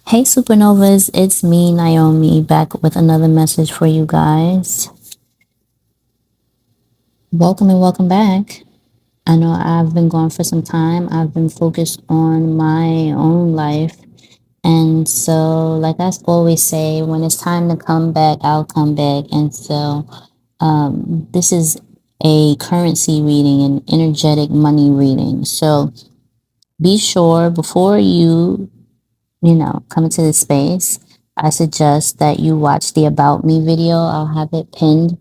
Hey Supernovas, it's me, Naomi, back with another message for you guys. Welcome and welcome back. I know I've been gone for some time. I've been focused on my own life. And so, like I always say, when it's time to come back, I'll come back. And so, this is a currency reading, an energetic money reading. So, be sure before you come into this space, I suggest that you watch the About Me video. I'll have it pinned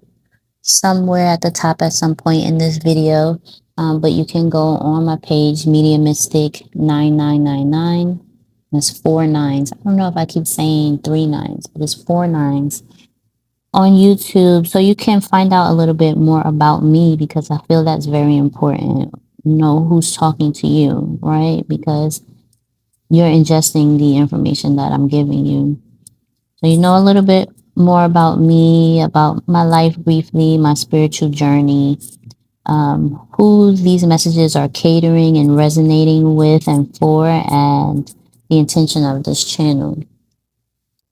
somewhere at the top at some point in this video. But you can go on my page, Media Mystic 9999. That's four nines. I don't know if I keep saying three nines, but it's four nines on YouTube. So you can find out a little bit more about me because I feel that's very important. Know who's talking to you, right? Because you're ingesting the information that I'm giving you. So you know a little bit more about me, about my life briefly, my spiritual journey, who these messages are catering and resonating with and for, and the intention of this channel.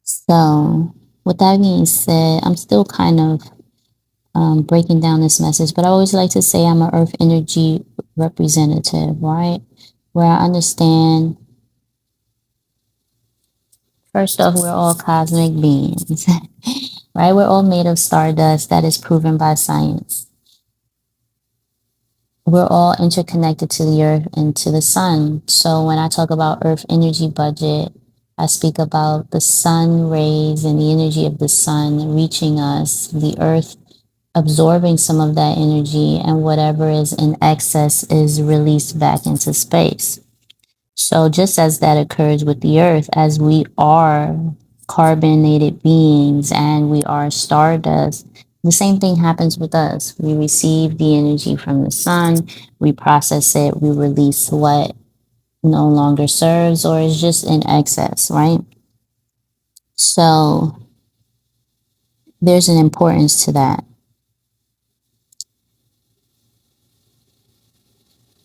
So, with that being said, I'm still kind of breaking down this message, but I always like to say I'm an earth energy representative, right? Where I understand, first off, we're all cosmic beings, right? We're all made of stardust. That is proven by science. We're all interconnected to the earth and to the sun. So when I talk about earth energy budget, I speak about the sun rays and the energy of the sun reaching us, the earth absorbing some of that energy, and whatever is in excess is released back into space. So just as that occurs with the earth, as we are carbonated beings and we are stardust, the same thing happens with us. We receive the energy from the sun, we process it, we release what no longer serves or is just in excess, right? So there's an importance to that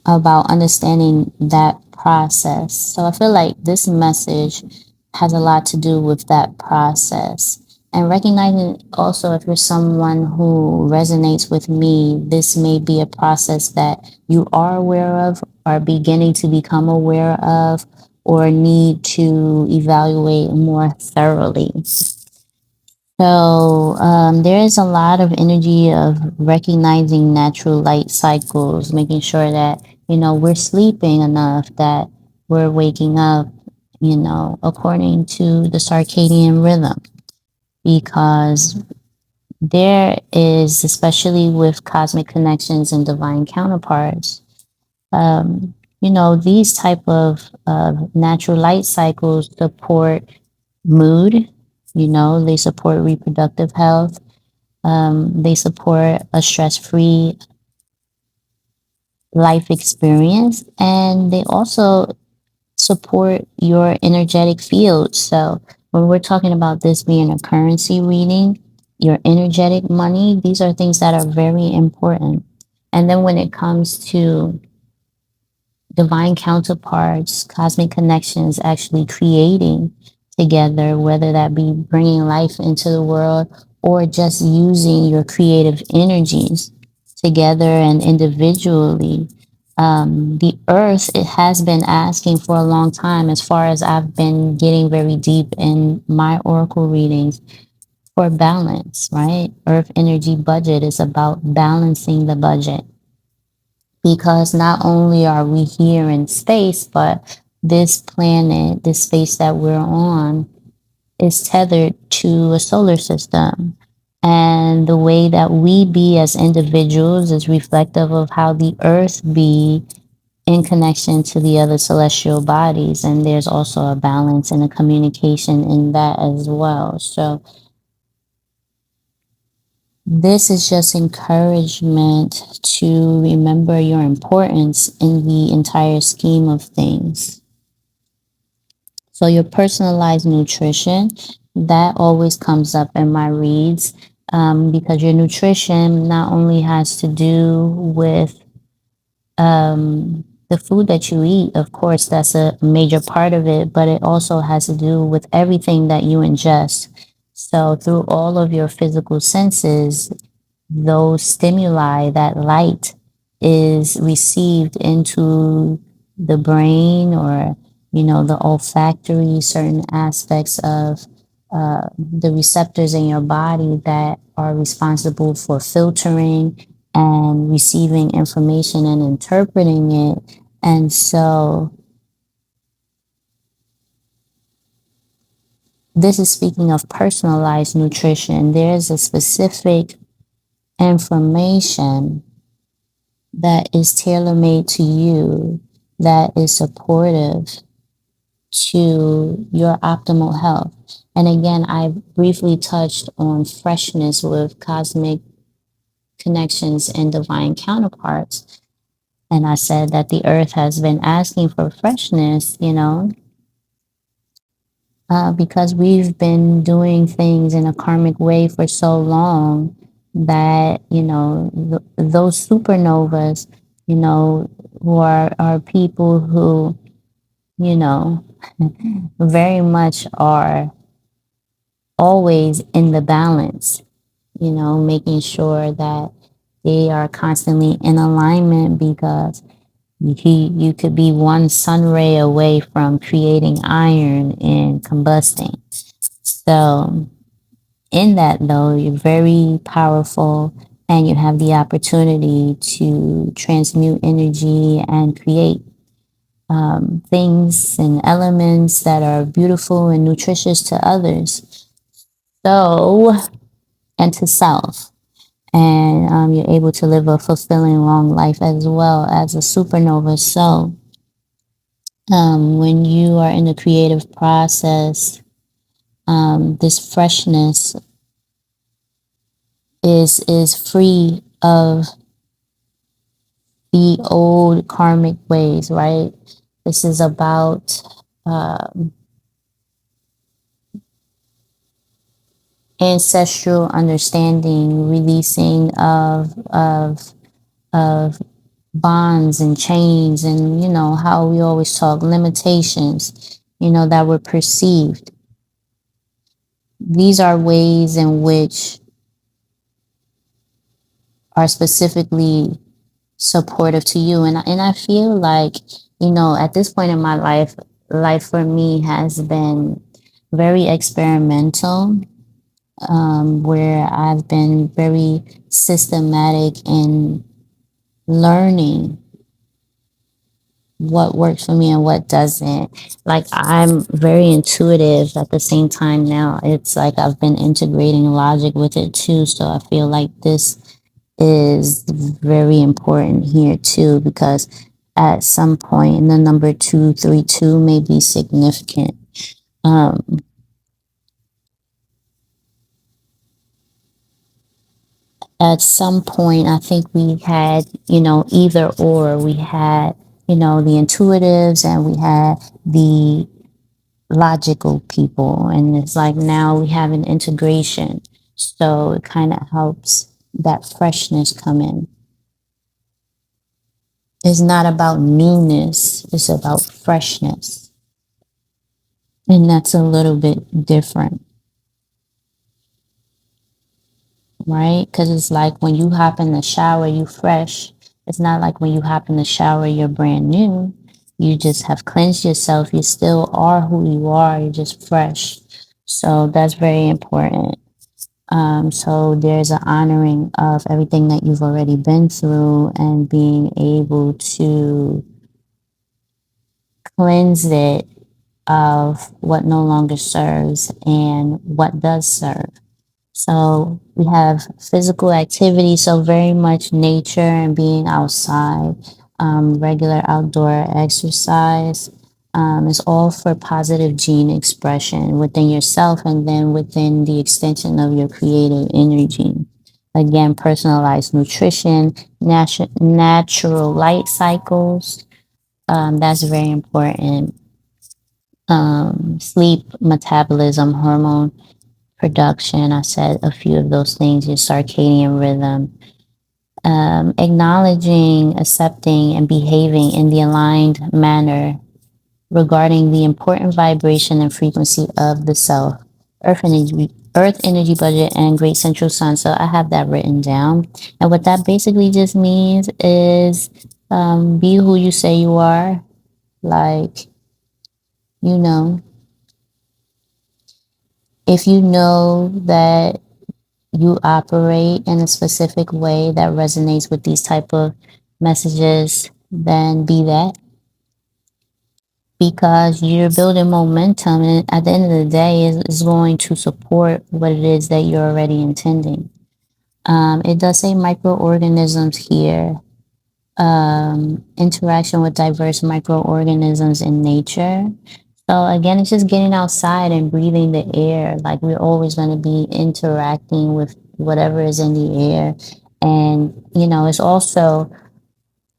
about understanding that process. So I feel like this message has a lot to do with that process. And recognizing also if you're someone who resonates with me, this may be a process that you are aware of, are beginning to become aware of, or need to evaluate more thoroughly. So there is a lot of energy of recognizing natural light cycles, making sure that we're sleeping enough, that we're waking up, according to the circadian rhythm, because there is, especially with cosmic connections and divine counterparts, these type of natural light cycles support mood. They support reproductive health. They support a stress-free life experience, and they also support your energetic field. So when we're talking about this being a currency reading, your energetic money, these are things that are very important. And then when it comes to divine counterparts, cosmic connections actually creating together, whether that be bringing life into the world or just using your creative energies together and individually. The earth, it has been asking for a long time, as far as I've been getting very deep in my oracle readings, for balance, right? Earth energy budget is about balancing the budget, because not only are we here in space, but this planet, this space that we're on, is tethered to a solar system. And the way that we be as individuals is reflective of how the earth be in connection to the other celestial bodies. And there's also a balance and a communication in that as well. So this is just encouragement to remember your importance in the entire scheme of things. So your personalized nutrition, that always comes up in my reads, because your nutrition not only has to do with the food that you eat, of course, that's a major part of it, but it also has to do with everything that you ingest. So, through all of your physical senses, those stimuli, that light is received into the brain, or, the olfactory, certain aspects of the receptors in your body that are responsible for filtering and receiving information and interpreting it. And so, this is speaking of personalized nutrition. There's a specific information that is tailor made to you, that is supportive to your optimal health. And again, I briefly touched on freshness with cosmic connections and divine counterparts. And I said that the earth has been asking for freshness, because we've been doing things in a karmic way for so long that, those supernovas, who are people who, you know, very much are always in the balance, making sure that they are constantly in alignment, because you could be one sun ray away from creating iron and combusting. So, in that, though, you're very powerful, and you have the opportunity to transmute energy and create things and elements that are beautiful and nutritious to others. So, and to self. And you're able to live a fulfilling long life as well as a supernova. So, when you are in the creative process, this freshness is free of the old karmic ways, right? This is about ancestral understanding, releasing of bonds and chains, and how we always talk limitations, that were perceived. These are ways in which are specifically supportive to you. And I feel like, at this point in my life for me has been very experimental, where I've been very systematic in learning what works for me and what doesn't. Like, I'm very intuitive at the same time now. It's like I've been integrating logic with it too. So I feel like this is very important here too, because at some point the number 232 may be significant. Um, at some point, I think we had, either or. We had, the intuitives, and we had the logical people. And it's like now we have an integration. So it kind of helps that freshness come in. It's not about newness, it's about freshness. And that's a little bit different, right? Because it's like when you hop in the shower, you fresh. It's not like when you hop in the shower, you're brand new. You just have cleansed yourself. You still are who you are, you're just fresh. So that's very important. So there's an honoring of everything that you've already been through, and being able to cleanse it of what no longer serves and what does serve. So we have physical activity, so very much nature and being outside, regular outdoor exercise. Is all for positive gene expression within yourself, and then within the extension of your creative energy. Again, personalized nutrition, natural light cycles. That's very important. Sleep, metabolism, hormone production. I said a few of those things, your circadian rhythm. Acknowledging, accepting, and behaving in the aligned manner regarding the important vibration and frequency of the self, earth energy budget, and great central sun. So I have that written down. And what that basically just means is be who you say you are. Like, you know, if you know that you operate in a specific way that resonates with these type of messages, then be that, because you're building momentum, and at the end of the day is going to support what it is that you're already intending. It does say microorganisms here, interaction with diverse microorganisms in nature. So again, it's just getting outside and breathing the air. Like, we're always going to be interacting with whatever is in the air. And, it's also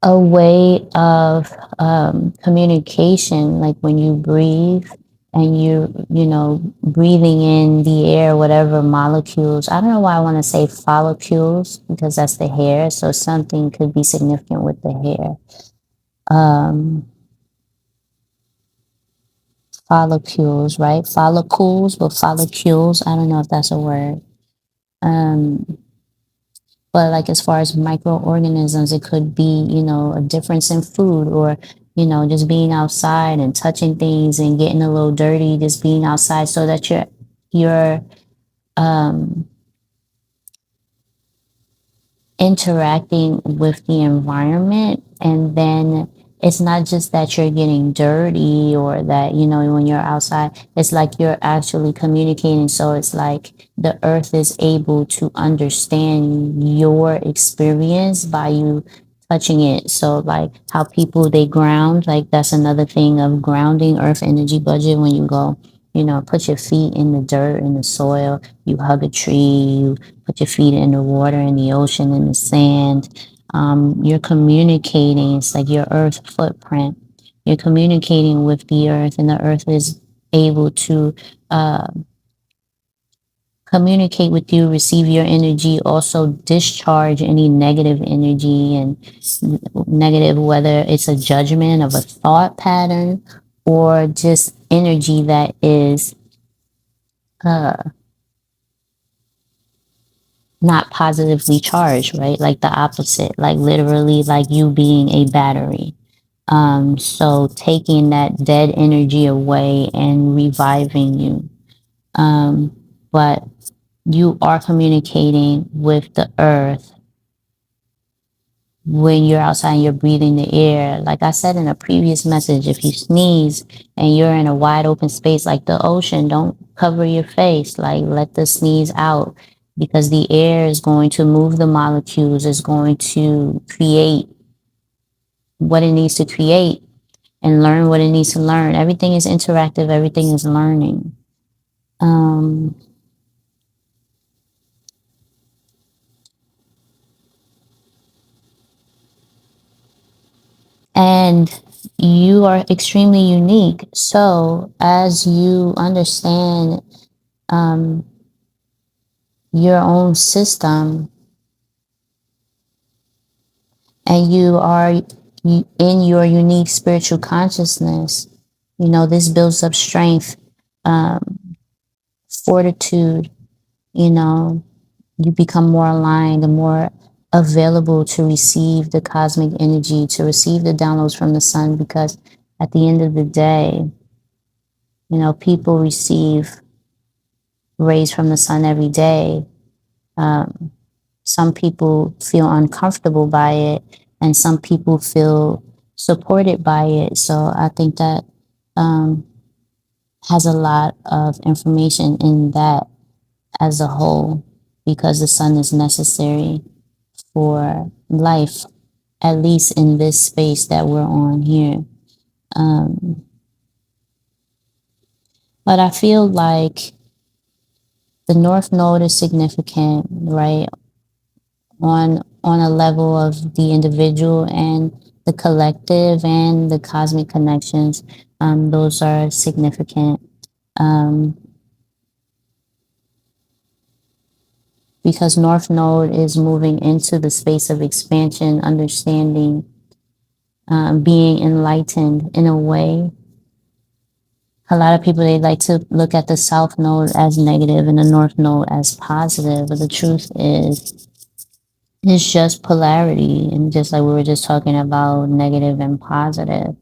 a way of communication, like when you breathe and breathing in the air, whatever molecules. I don't know why I want to say follicles, because that's the hair, so something could be significant with the hair. um Follicles, right? Follicles, but follicles, I don't know if that's a word. um But like, as far as microorganisms, it could be, a difference in food, or, just being outside and touching things and getting a little dirty, just being outside so that you're um interacting with the environment. And then it's not just that you're getting dirty, or that, when you're outside, it's like you're actually communicating. So it's like the earth is able to understand your experience by you touching it. So, like, how people, they ground, like, that's another thing of grounding, earth energy budget. When you go, put your feet in the dirt, in the soil, you hug a tree, you put your feet in the water, in the ocean, in the sand. You're communicating. It's like your earth footprint. You're communicating with the earth, and the earth is able to uh, communicate with you, receive your energy, also discharge any negative energy and negative, whether it's a judgment of a thought pattern, or just energy that is uh, not positively charged, right? Like the opposite, like literally, like you being a battery. So taking that dead energy away and reviving you. But you are communicating with the earth when you're outside and you're breathing the air. Like I said in a previous message, if you sneeze and you're in a wide open space like the ocean, don't cover your face. Like, let the sneeze out, because the air is going to move the molecules, is going to create what it needs to create and learn what it needs to learn. Everything is interactive, everything is learning. Um, and you are extremely unique. So, as you understand um, your own system, and you are in your unique spiritual consciousness, this builds up strength, um, fortitude. you know you become more aligned and more available to receive the cosmic energy, to receive the downloads from the sun, because at the end of the day, people receive rays from the sun every day. um, some people feel uncomfortable by it, and some people feel supported by it. So I think that um, has a lot of information in that as a whole, because the sun is necessary for life, at least in this space that we're on here. Um, but I feel like the North Node is significant, right? On a level of the individual and the collective and the cosmic connections. Those are significant. Um, because North Node is moving into the space of expansion, understanding, being enlightened in a way. A lot of people, they like to look at the South Node as negative and the North Node as positive, but the truth is it's just polarity. And just like we were just talking about negative and positive,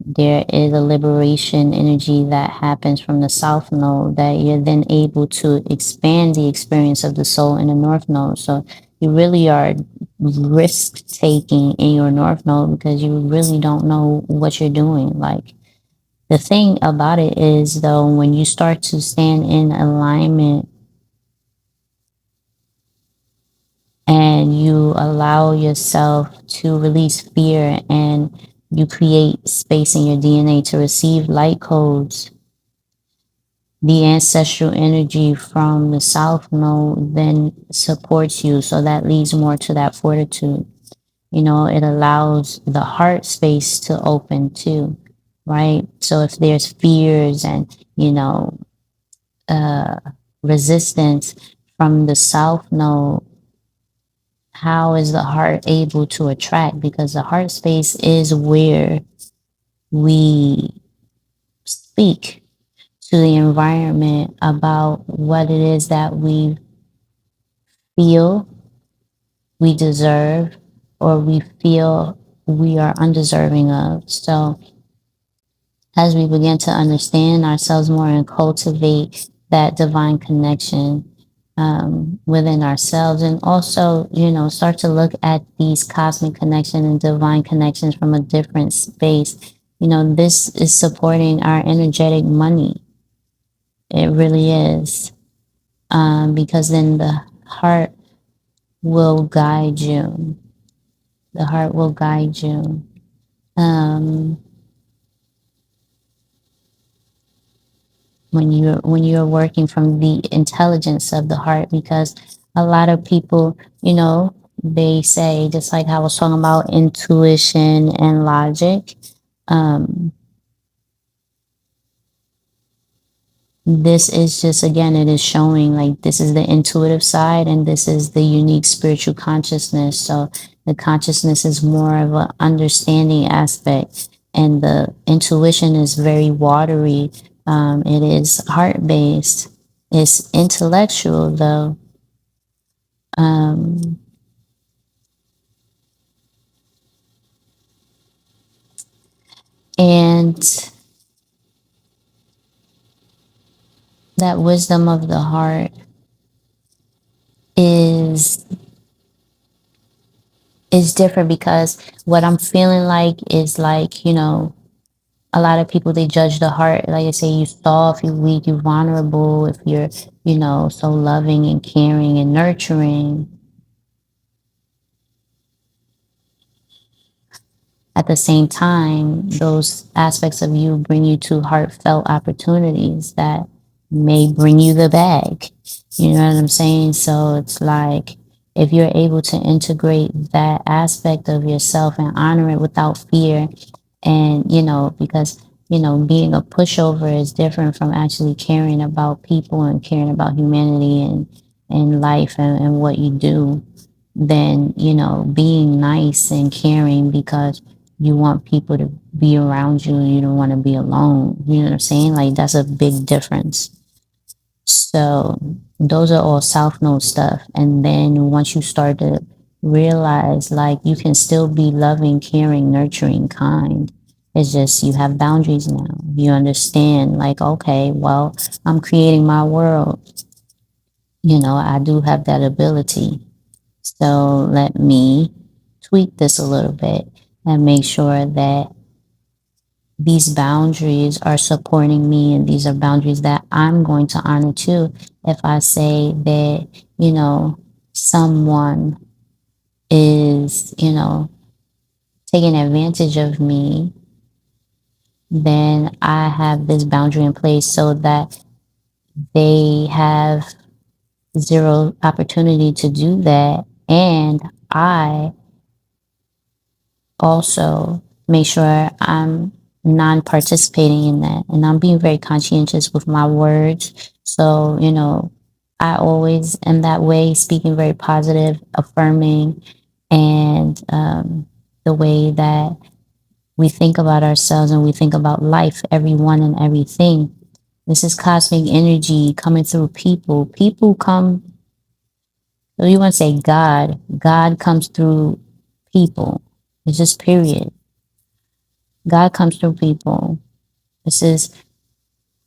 there is a liberation energy that happens from the South Node that you're then able to expand the experience of the soul in the North Node. So you really are risk taking in your North Node because you really don't know what you're doing. Like, the thing about it is, though, when you start to stand in alignment and you allow yourself to release fear and you create space in your DNA to receive light codes, the ancestral energy from the South Node then supports you. So that leads more to that fortitude. It allows the heart space to open too, right? So if there's fears and, uh, resistance from the South Node, how is the heart able to attract? Because the heart space is where we speak to the environment about what it is that we feel we deserve or we feel we are undeserving of. So, as we begin to understand ourselves more and cultivate that divine connection within ourselves, and also, start to look at these cosmic connections and divine connections from a different space. This is supporting our energetic money. It really is. Because then the heart will guide you. The heart will guide you. Um, when you're working from the intelligence of the heart, because a lot of people, they say, just like I was talking about intuition and logic, um, this is just, again, it is showing like this is the intuitive side and this is the unique spiritual consciousness. So the consciousness is more of an understanding aspect and the intuition is very watery. It is heart based. It's intellectual though. um, and that wisdom of the heart is is different, because what I'm feeling like is like, a lot of people, they judge the heart, like I say, you soft, you weak, you vulnerable, if you're, so loving and caring and nurturing. At the same time, those aspects of you bring you to heartfelt opportunities that may bring you the bag. You know what I'm saying? So it's like, if you're able to integrate that aspect of yourself and honor it without fear, and, because, being a pushover is different from actually caring about people and caring about humanity and life and what you do, then, being nice and caring because you want people to be around you and you don't want to be alone. You know what I'm saying? Like, that's a big difference. So those are all South Node stuff. And then once you start to realize, like, you can still be loving, caring, nurturing, kind. It's just you have boundaries now. You understand, like, okay, well, I'm creating my world. I do have that ability. So let me tweak this a little bit and make sure that these boundaries are supporting me and these are boundaries that I'm going to honor too. If I say that, someone is, taking advantage of me, then I have this boundary in place so that they have zero opportunity to do that. And I also make sure I'm non participating in that. And I'm being very conscientious with my words. So, I always am that way, speaking very positive, affirming, and the way that we think about ourselves and we think about life, everyone and everything. This is cosmic energy coming through people. People come, so you want to say God, God comes through people. It's just period. God comes through people. This is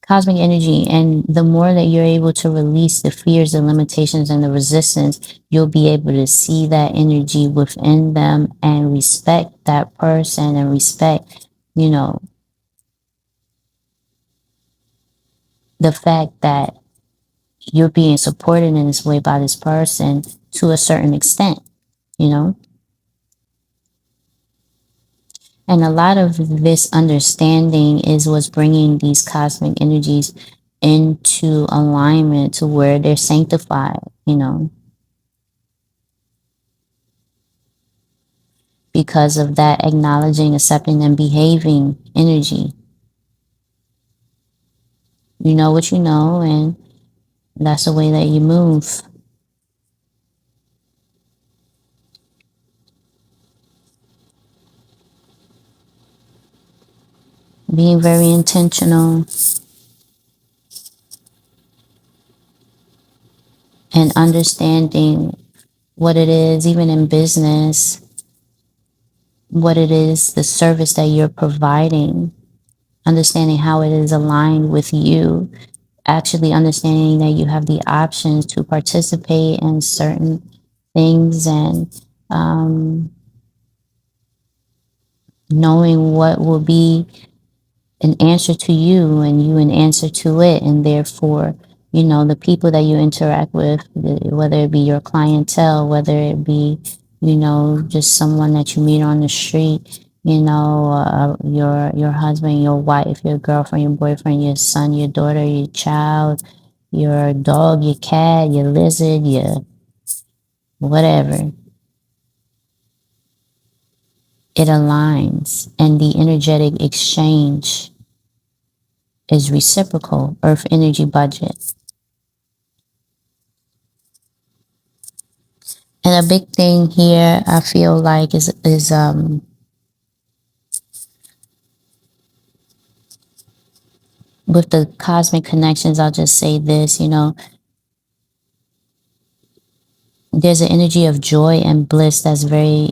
cosmic energy. And the more that you're able to release the fears, the limitations, and the resistance, you'll be able to see that energy within them and respect that person and respect, you know, the fact that you're being supported in this way by this person to a certain extent, you know? And a lot of this understanding is what's bringing these cosmic energies into alignment to where they're sanctified, you know, because of that acknowledging, accepting, and behaving energy. You know what you know, and that's the way that you move. Being very intentional and understanding what it is, even in business, what it is, the service that you're providing, understanding how it is aligned with you, actually understanding that you have the options to participate in certain things and knowing what will be an answer to you and you an answer to it. And therefore, you know, the people that you interact with, whether it be your clientele, whether it be, you know, just someone that you meet on the street, you know, your husband, your wife, your girlfriend, your boyfriend, your son, your daughter, your child, your dog, your cat, your lizard, your whatever, it aligns and the energetic exchange is reciprocal. Earth energy budget. And a big thing here I feel like is with the cosmic connections, I'll just say this, you know, there's an energy of joy and bliss that's very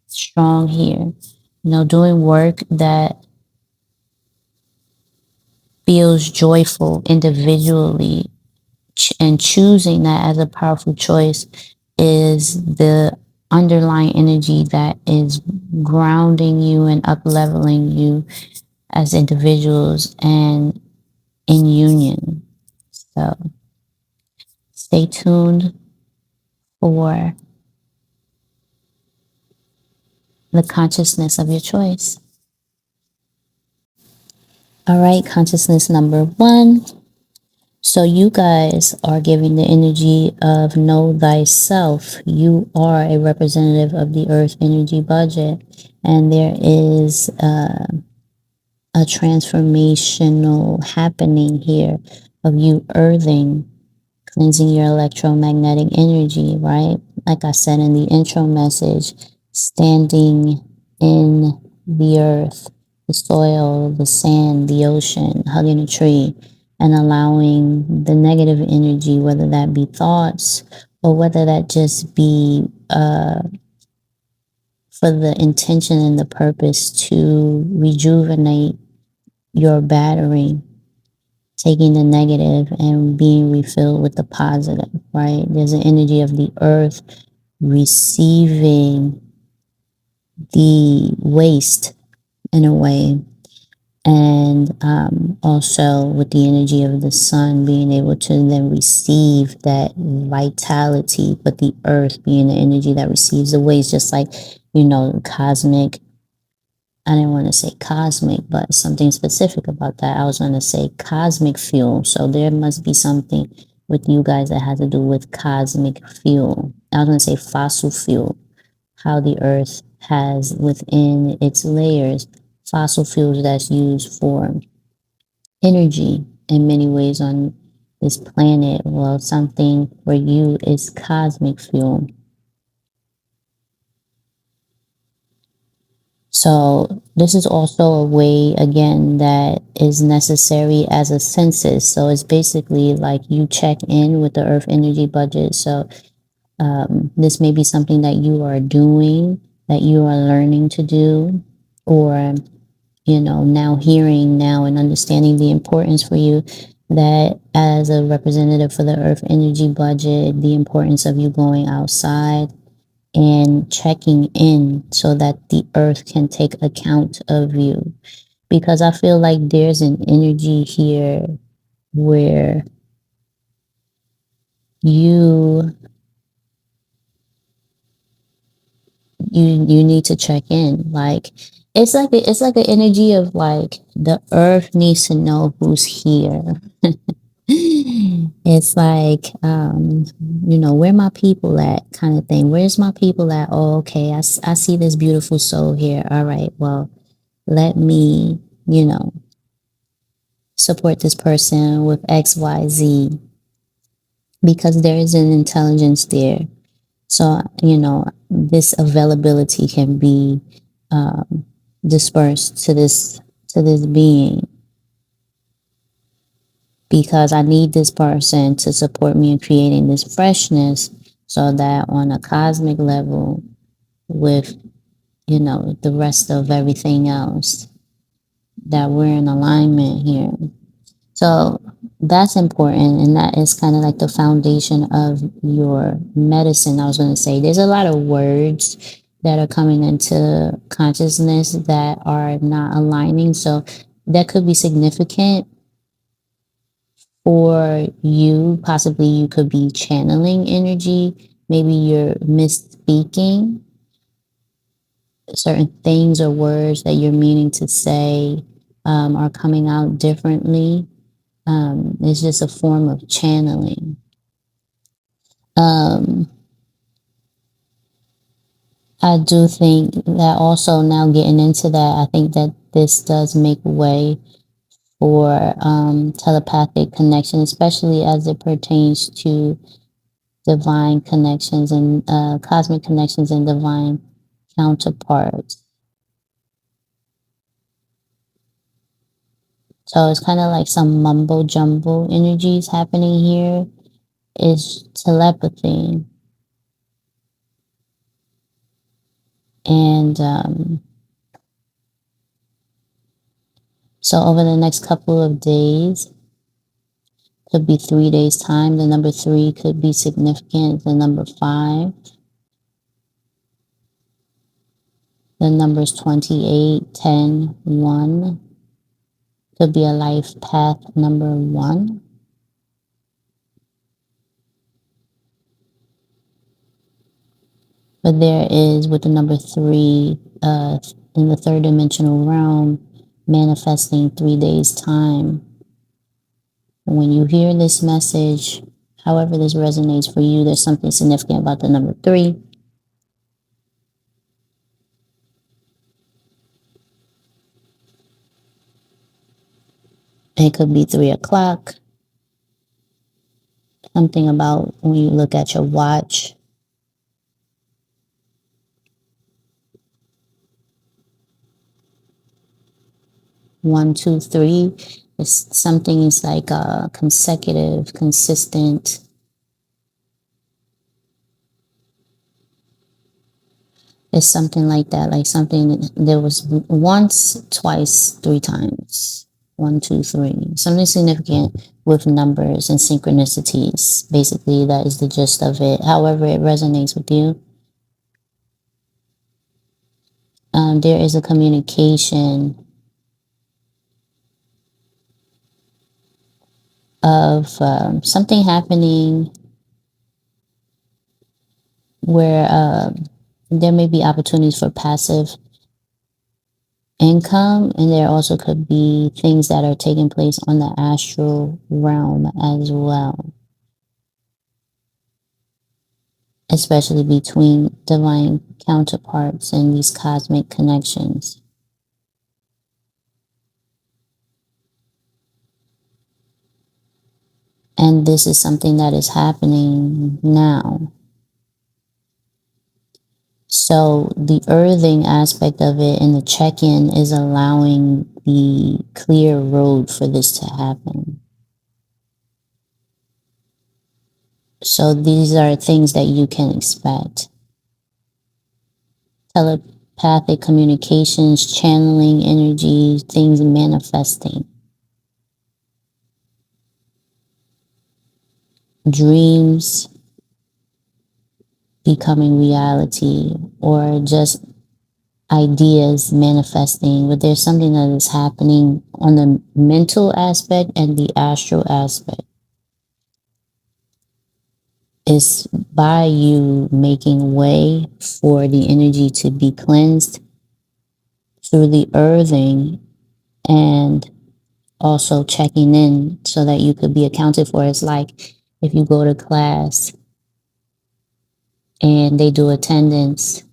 strong here. You know, doing work that feels joyful individually and choosing that as a powerful choice is the underlying energy that is grounding you and up leveling you as individuals and in union. So stay tuned for the consciousness of your choice. All right, consciousness number 1. So you guys are giving the energy of know thyself. You are a representative of the earth energy budget, and there is a transformational happening here of you earthing, cleansing your electromagnetic energy, right? Like I said in the intro message, standing in the earth, the soil, the sand, the ocean, hugging a tree, and allowing the negative energy, whether that be thoughts or whether that just be for the intention and the purpose to rejuvenate your battery, taking the negative and being refilled with the positive, right? There's an energy of the earth receiving the waste in a way, and also with the energy of the sun being able to then receive that vitality, but the earth being the energy that receives the waste, just like, you know, cosmic. I didn't want to say cosmic, but something specific about that. I was going to say cosmic fuel. So there must be something with you guys that has to do with cosmic fuel. I was going to say fossil fuel, how the earth has within its layers fossil fuels that's used for energy in many ways on this planet, well, something for you is cosmic fuel. So this is also a way, again, that is necessary as a census. So it's basically like you check in with the Earth Energy Budget. So this may be something that you are doing, that you are learning to do, or now hearing now and understanding the importance for you, that as a representative for the Earth Energy Budget, the importance of you going outside and checking in so that the earth can take account of you. Because I feel like there's an energy here where you you need to check in. Like it's like an energy of like the earth needs to know who's here. It's like where my people at, kind of thing. Where's my people at? Oh, okay, I see this beautiful soul here. All right, well, let me, support this person with XYZ, because there is an intelligence there. So, this availability can be um, dispersed to this being, because I need this person to support me in creating this freshness, so that on a cosmic level, with, the rest of everything else, that we're in alignment here. So that's important. And that is kind of like the foundation of your medicine. I was going to say there's a lot of words that are coming into consciousness that are not aligning. So that could be significant for you. Possibly you could be channeling energy. Maybe you're misspeaking certain things, or words that you're meaning to say are coming out differently. It's just a form of channeling. Um, I do think that also, now getting into that, I think that this does make way for telepathic connection, especially as it pertains to divine connections and cosmic connections and divine counterparts. So it's kind of like some mumbo jumbo energies happening here. It's telepathy. And so over the next couple of days, could be 3 days time, the number three could be significant, the number five, the numbers 28, 10, 1 could be a life path number 1. But there is, with the number three, in the third dimensional realm, manifesting 3 days time. When you hear this message, however this resonates for you, there's something significant about the number three. It could be 3 o'clock. Something about when you look at your watch. One, two, three. It's something is like consecutive, consistent. It's something like that, like something there was once, twice, 3 times. One, two, three. Something significant with numbers and synchronicities. Basically, that is the gist of it. However, it resonates with you. There is a communication of something happening where there may be opportunities for passive income, and there also could be things that are taking place on the astral realm as well, especially between divine counterparts and these cosmic connections. And this is something that is happening now. So the earthing aspect of it and the check-in is allowing the clear road for this to happen. So these are things that you can expect. Telepathic communications, channeling energy, things manifesting. Dreams becoming reality, or just ideas manifesting, but there's something that is happening on the mental aspect and the astral aspect. Is by you making way for the energy to be cleansed through the earthing, and also checking in so that you could be accounted for. It's like if you go to class and they do attendance,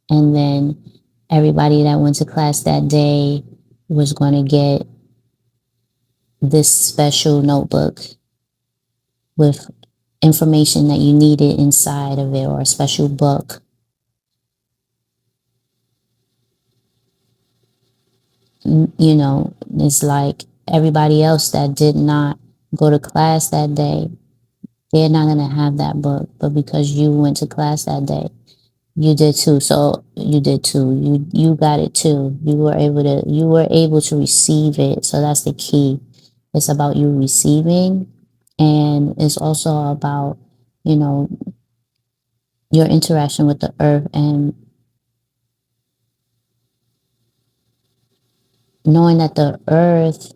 and then everybody that went to class that day was going to get this special notebook with information that you needed inside of it, or a special book. You know, it's like everybody else that did not go to class that day, they're not going to have that book. But because you went to class that day, you did too. So you did too. You got it too. You were able to receive it. So that's the key. It's about you receiving, and it's also about, you know, your interaction with the earth, and knowing that the earth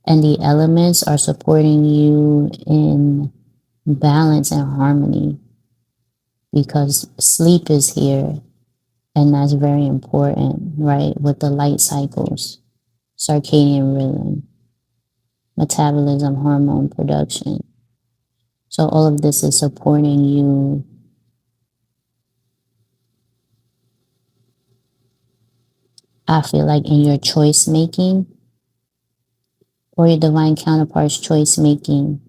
and the elements are supporting you in balance and harmony, because sleep is here, and that's very important, right? With the light cycles, circadian rhythm, metabolism, hormone production. So all of this is supporting you, I feel like, in your choice making, or your divine counterpart's choice making,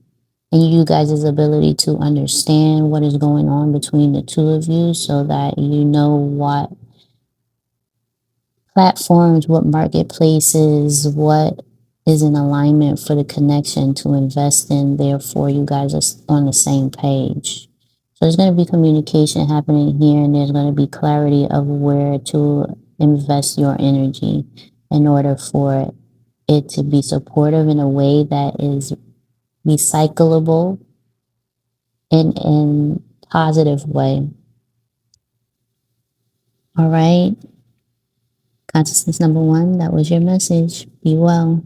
and you guys' ability to understand what is going on between the two of you, so that you know what platforms, what marketplaces, what is in alignment for the connection to invest in. Therefore, you guys are on the same page. So there's going to be communication happening here, and there's going to be clarity of where to invest your energy in order for it to be supportive in a way that is recyclable in positive way. All right. Consciousness number one, that was your message. Be well.